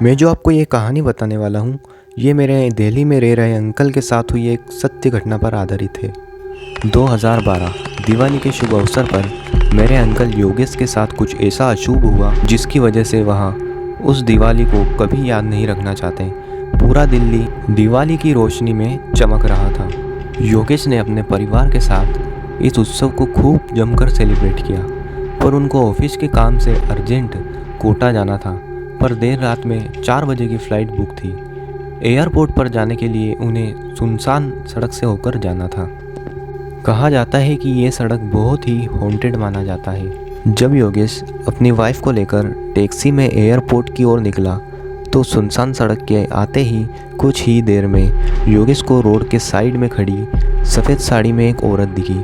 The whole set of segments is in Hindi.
मैं जो आपको ये कहानी बताने वाला हूँ, ये मेरे दिल्ली में रह रहे अंकल के साथ हुई एक सत्य घटना पर आधारित है। 2012 दिवाली के शुभ अवसर पर मेरे अंकल योगेश के साथ कुछ ऐसा अशुभ हुआ जिसकी वजह से वह उस दिवाली को कभी याद नहीं रखना चाहते। पूरा दिल्ली दिवाली की रोशनी में चमक रहा था। योगेश ने अपने परिवार के साथ इस उत्सव को खूब जमकर सेलिब्रेट किया, पर उनको ऑफिस के काम से अर्जेंट कोटा जाना था। पर देर रात में 4 बजे की फ़्लाइट बुक थी। एयरपोर्ट पर जाने के लिए उन्हें सुनसान सड़क से होकर जाना था। कहा जाता है कि ये सड़क बहुत ही हॉन्टेड माना जाता है। जब योगेश अपनी वाइफ को लेकर टैक्सी में एयरपोर्ट की ओर निकला तो सुनसान सड़क के आते ही कुछ ही देर में योगेश को रोड के साइड में खड़ी सफ़ेद साड़ी में एक औरत दिखी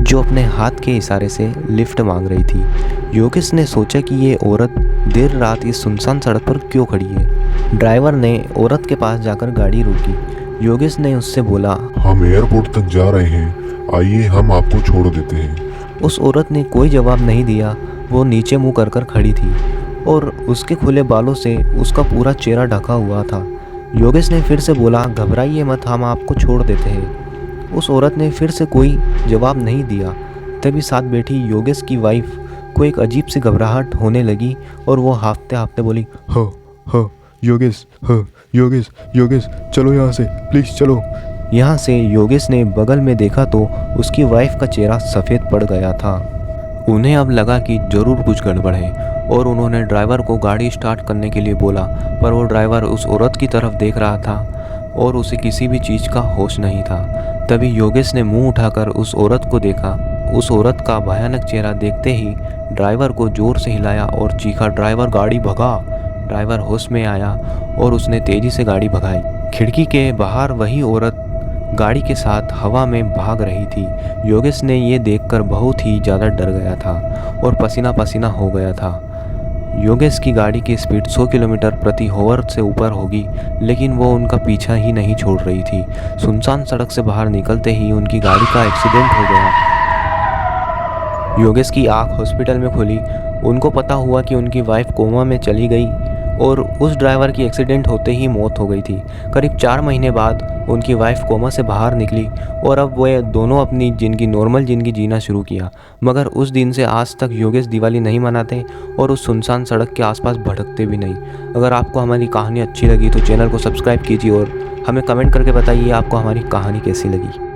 जो अपने हाथ के इशारे से लिफ्ट मांग रही थी। योगेश ने सोचा कि ये औरत देर रात इस सुनसान सड़क पर क्यों खड़ी है। ड्राइवर ने औरत के पास जाकर गाड़ी रोकी। योगेश ने उससे बोला, हम एयरपोर्ट तक जा रहे हैं, आइए हम आपको छोड़ देते हैं। उस औरत ने कोई जवाब नहीं दिया। वो नीचे मुँह कर खड़ी थी और उसके खुले बालों से उसका पूरा चेहरा ढका हुआ था। योगेश ने फिर से बोला, घबराइए मत, हम आपको छोड़ देते हैं। उस औरत ने फिर से कोई जवाब नहीं दिया। तभी साथ बैठी योगेश की वाइफ को एक अजीब सी घबराहट होने लगी और वो हाफते हाफते बोली, योगेश, योगेश, योगेश, चलो यहाँ से, प्लीज़ चलो। यहाँ से योगेश ने बगल में देखा तो उसकी वाइफ का चेहरा सफ़ेद पड़ गया था। उन्हें अब लगा कि ज़रूर कुछ गड़बड़ है और उन्होंने ड्राइवर को गाड़ी स्टार्ट करने के लिए बोला, पर वो ड्राइवर उस औरत की तरफ देख रहा था और उसे किसी भी चीज़ का होश नहीं था। तभी योगेश ने मुंह उठाकर उस औरत को देखा। उस औरत का भयानक चेहरा देखते ही ड्राइवर को ज़ोर से हिलाया और चीखा, ड्राइवर गाड़ी भगा। ड्राइवर होश में आया और उसने तेज़ी से गाड़ी भगाई। खिड़की के बाहर वही औरत गाड़ी के साथ हवा में भाग रही थी। योगेश ने ये देखकर बहुत ही ज़्यादा डर गया था और पसीना पसीना हो गया था। योगेश की गाड़ी की स्पीड 100 किलोमीटर प्रति आवर से ऊपर होगी, लेकिन वो उनका पीछा ही नहीं छोड़ रही थी। सुनसान सड़क से बाहर निकलते ही उनकी गाड़ी का एक्सीडेंट हो गया। योगेश की आंख हॉस्पिटल में खुली। उनको पता हुआ कि उनकी वाइफ कोमा में चली गई और उस ड्राइवर की एक्सीडेंट होते ही मौत हो गई थी। करीब 4 महीने बाद उनकी वाइफ कोमा से बाहर निकली और अब वो दोनों अपनी नॉर्मल ज़िंदगी जीना शुरू किया। मगर उस दिन से आज तक योगेश दिवाली नहीं मनाते और उस सुनसान सड़क के आसपास भटकते भी नहीं। अगर आपको हमारी कहानी अच्छी लगी तो चैनल को सब्सक्राइब कीजिए और हमें कमेंट करके बताइए आपको हमारी कहानी कैसी लगी।